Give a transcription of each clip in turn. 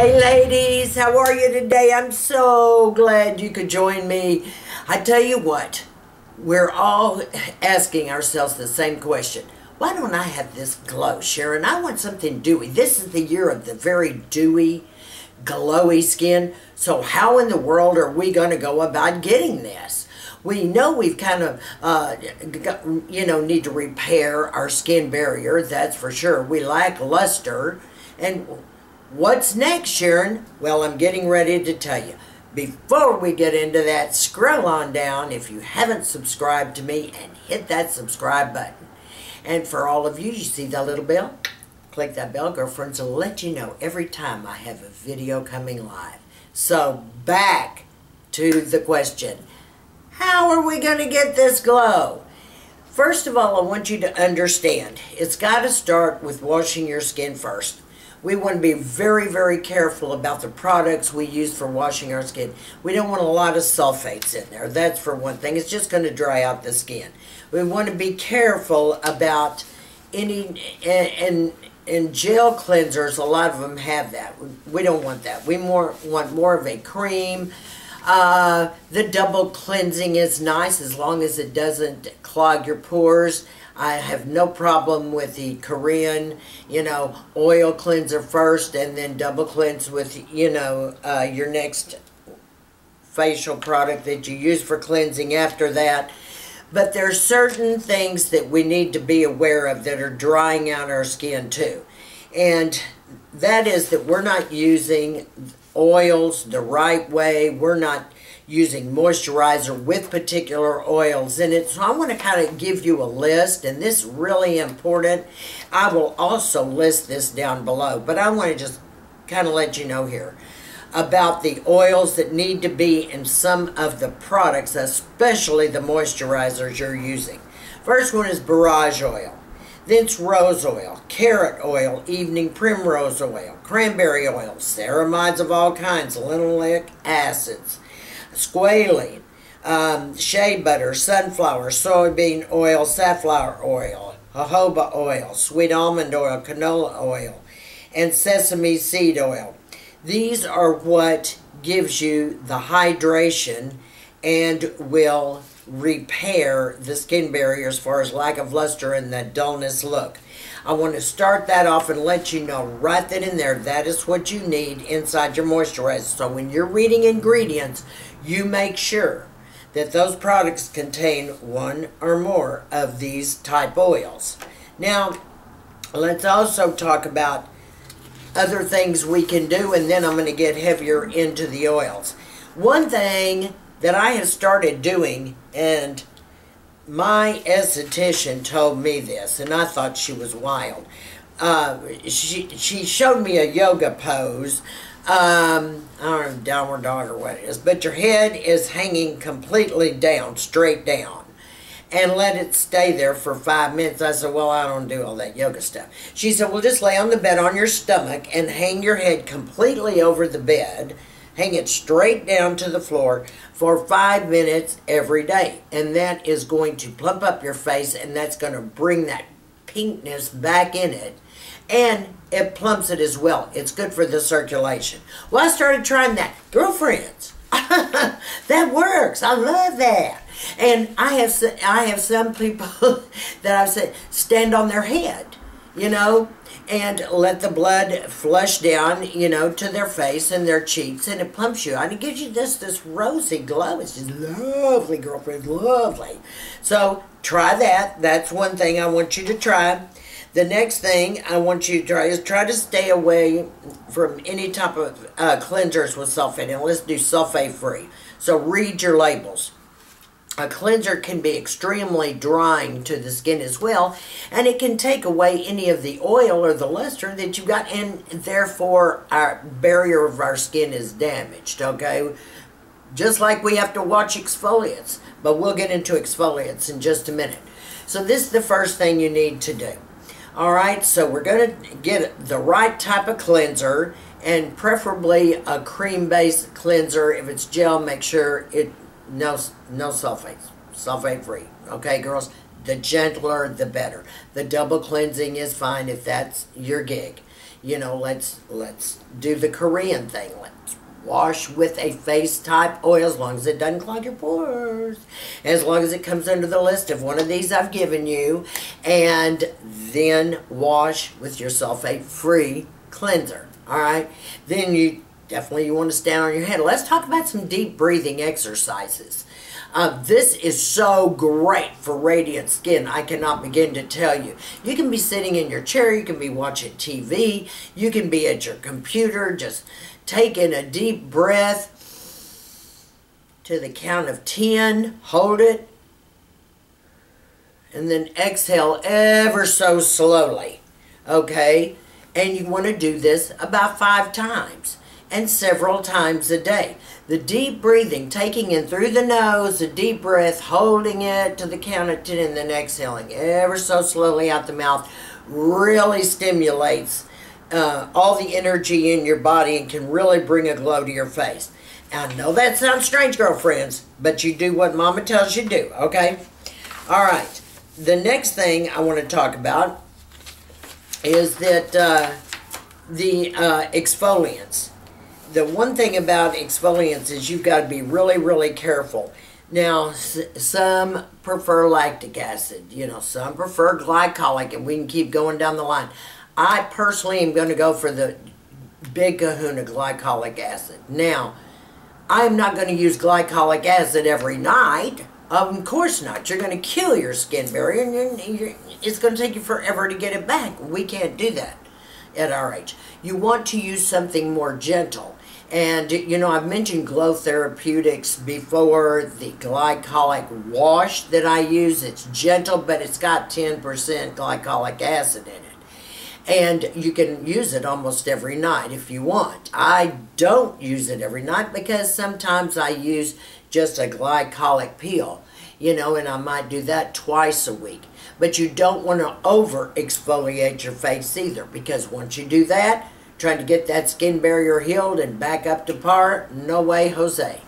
Hey ladies, how are you today? I'm so glad you could join me. I tell you what, we're all asking ourselves the same question. Why don't I have this glow, Sharon? I want something dewy. This is the year of the very dewy, glowy skin. So how in the world are we going to go about getting this? We know we've kind of, need to repair our skin barrier. That's for sure. We lack luster. And what's next, Sharon? Well, I'm getting ready to tell you. Before we get into that, scroll on down if you haven't subscribed to me and hit that subscribe button. And for all of you, you see that little bell? Click that bell, girlfriends, will let you know every time I have a video coming live. So back to the question. How are we going to get this glow? First of all, I want you to understand, it's got to start with washing your skin first. We want to be very, very careful about the products we use for washing our skin. We don't want a lot of sulfates in there. That's for one thing. It's just going to dry out the skin. We want to be careful about any, and gel cleansers, a lot of them have that. We don't want that. We want more of a cream. The double cleansing is nice as long as it doesn't clog your pores. I have no problem with the Korean, oil cleanser first and then double cleanse with, your next facial product that you use for cleansing after that. But there's certain things that we need to be aware of that are drying out our skin too. And that is that we're not using oils the right way. We're not using moisturizer with particular oils in it. So I want to kind of give you a list, and this is really important. I will also list this down below, but I want to just kind of let you know here about the oils that need to be in some of the products, especially the moisturizers you're using. First one is borage oil. Then it's rose oil, carrot oil, evening primrose oil, cranberry oil, ceramides of all kinds, linoleic acids, squalene, shea butter, sunflower, soybean oil, safflower oil, jojoba oil, sweet almond oil, canola oil, and sesame seed oil. These are what gives you the hydration and will repair the skin barrier as far as lack of luster and that dullness look. I want to start that off and let you know right then and there that is what you need inside your moisturizer. So when you're reading ingredients, you make sure that those products contain one or more of these type oils. Now, let's also talk about other things we can do, and then I'm going to get heavier into the oils. One thing that I have started doing, and my esthetician told me this, and I thought she was wild. She showed me a yoga pose. I don't know, downward dog or what it is, but your head is hanging completely down, straight down, and let it stay there for 5 minutes. I said, well, I don't do all that yoga stuff. She said, well, just lay on the bed on your stomach and hang your head completely over the bed. Hang it straight down to the floor for 5 minutes every day. And that is going to plump up your face, and that's going to bring that pinkness back in it. And it plumps it as well. It's good for the circulation. Well, I started trying that. Girlfriends, that works. I love that. And I have some people that I've said stand on their head, and let the blood flush down, to their face and their cheeks, and it plumps you out. It gives you this rosy glow. It's just lovely, girlfriend, lovely. So try that. That's one thing I want you to try. The next thing I want you to try is try to stay away from any type of cleansers with sulfate. And let's do sulfate-free. So read your labels. A cleanser can be extremely drying to the skin as well, and it can take away any of the oil or the luster that you've got, and therefore our barrier of our skin is damaged, okay? Just like we have to watch exfoliants, but we'll get into exfoliants in just a minute. So this is the first thing you need to do. Alright, so we're going to get the right type of cleanser, and preferably a cream-based cleanser. If it's gel, make sure no sulfates, sulfate-free. Okay, girls? The gentler, the better. The double cleansing is fine if that's your gig. You know, let's do the Korean thing. Let's wash with a face type oil, as long as it doesn't clog your pores, as long as it comes under the list of one of these I've given you, and then wash with your sulfate free cleanser. All right, then you want to stand on your head. Let's talk about some deep breathing exercises. This is so great for radiant skin. I cannot begin to tell you. You can be sitting in your chair, you can be watching TV, you can be at your computer, just taking a deep breath to the count of 10, hold it, and then exhale ever so slowly, okay? And you want to do this about 5 times and several times a day. The deep breathing, taking in through the nose, a deep breath, holding it to the count of 10, and then exhaling ever so slowly out the mouth, really stimulates all the energy in your body and can really bring a glow to your face. Now, I know that sounds strange, girlfriends, but you do what Mama tells you to do, okay? All right. The next thing I want to talk about is that the exfoliants. The one thing about exfoliants is you've got to be really, really careful. Now, some prefer lactic acid. You know, some prefer glycolic, and we can keep going down the line. I personally am going to go for the big kahuna glycolic acid. Now, I'm not going to use glycolic acid every night. Of course not. You're going to kill your skin barrier, and it's going to take you forever to get it back. We can't do that at our age. You want to use something more gentle. And, you know, I've mentioned Glow Therapeutics before, the glycolic wash that I use. It's gentle, but it's got 10% glycolic acid in it. And you can use it almost every night if you want. I don't use it every night because sometimes I use just a glycolic peel, you know, and I might do that twice a week. But you don't want to over exfoliate your face either, because once you do that, trying to get that skin barrier healed and back up to par, no way, Jose.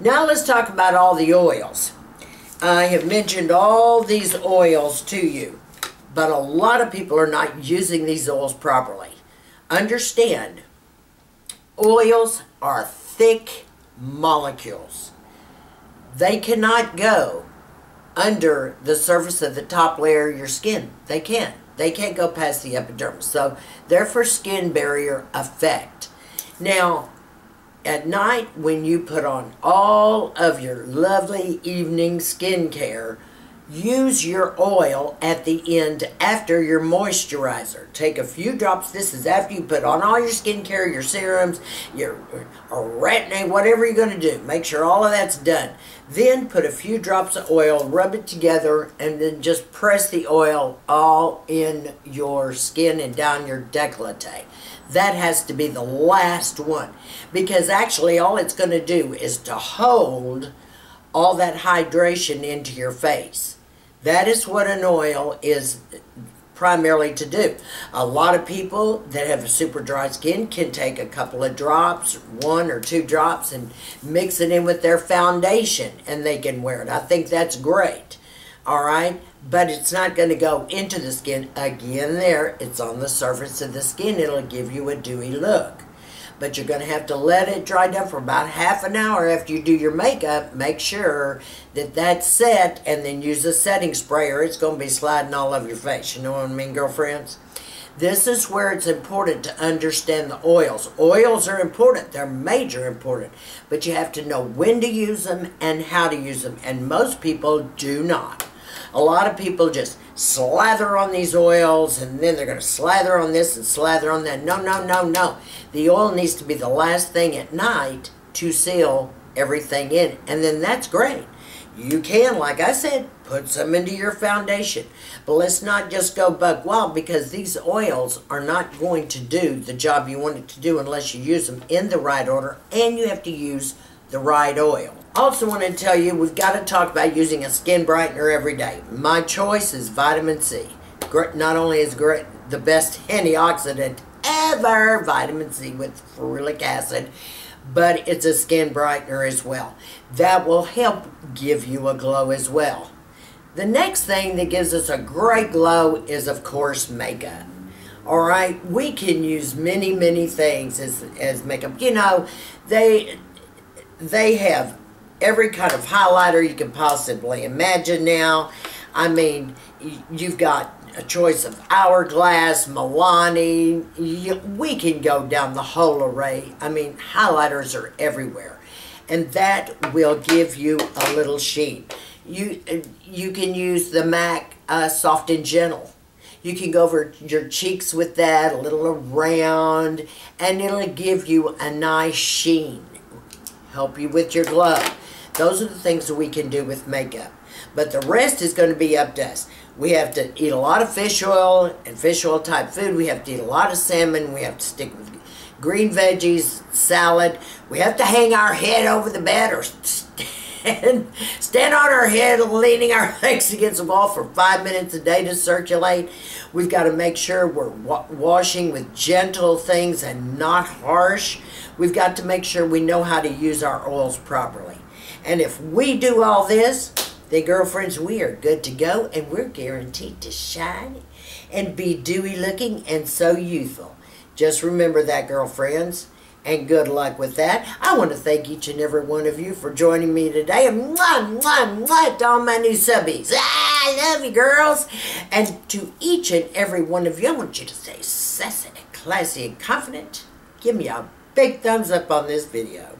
Now let's talk about all the oils. I have mentioned all these oils to you, but a lot of people are not using these oils properly. Understand, oils are thick molecules. They cannot go under the surface of the top layer of your skin. They can't. They can't go past the epidermis. So they're for skin barrier effect. Now, at night when you put on all of your lovely evening skincare, use your oil at the end after your moisturizer. Take a few drops. This is after you put on all your skincare, your serums, your retin-A, whatever you're going to do. Make sure all of that's done. Then put a few drops of oil, rub it together, and then just press the oil all in your skin and down your décolleté. That has to be the last one, because actually all it's going to do is to hold all that hydration into your face. That is what an oil is primarily to do. A lot of people that have super dry skin can take a couple of drops, 1 or 2 drops, and mix it in with their foundation, and they can wear it. I think that's great. All right? But it's not going to go into the skin. Again, there, it's on the surface of the skin. It'll give you a dewy look. But you're going to have to let it dry down for about half an hour after you do your makeup. Make sure that that's set, and then use a setting spray, or it's going to be sliding all over your face. You know what I mean, girlfriends? This is where it's important to understand the oils. Oils are important. They're major important. But you have to know when to use them and how to use them. And most people do not. A lot of people just slather on these oils, and then they're going to slather on this and slather on that. No, no, no, no. The oil needs to be the last thing at night to seal everything in. And then that's great. You can, like I said, put some into your foundation. But let's not just go buck wild, because these oils are not going to do the job you want it to do unless you use them in the right order, and you have to use the right oil. Also want to tell you, we've got to talk about using a skin brightener every day. My choice is vitamin C. Not only is great, the best antioxidant ever, vitamin C with ferulic acid, but it's a skin brightener as well. That will help give you a glow as well. The next thing that gives us a great glow is, of course, makeup. All right, we can use many, many things as makeup. You know, they have every kind of highlighter you can possibly imagine now. I mean, you've got a choice of Hourglass, Milani. We can go down the whole array. I mean, highlighters are everywhere. And that will give you a little sheen. You can use the MAC Soft and Gentle. You can go over your cheeks with that, a little around, and it'll give you a nice sheen. Help you with your glow. Those are the things that we can do with makeup. But the rest is going to be up to us. We have to eat a lot of fish oil and fish oil type food. We have to eat a lot of salmon. We have to stick with green veggies, salad. We have to hang our head over the bed or stand on our head leaning our legs against the wall for 5 minutes a day to circulate. We've got to make sure we're washing with gentle things and not harsh. We've got to make sure we know how to use our oils properly. And if we do all this, then girlfriends, we are good to go, and we're guaranteed to shine and be dewy looking and so youthful. Just remember that, girlfriends. And good luck with that. I want to thank each and every one of you for joining me today. And mwah, mwah, mwah, to all my new subbies. I love you, girls. And to each and every one of you, I want you to stay sassy and classy and confident. Give me a big thumbs up on this video.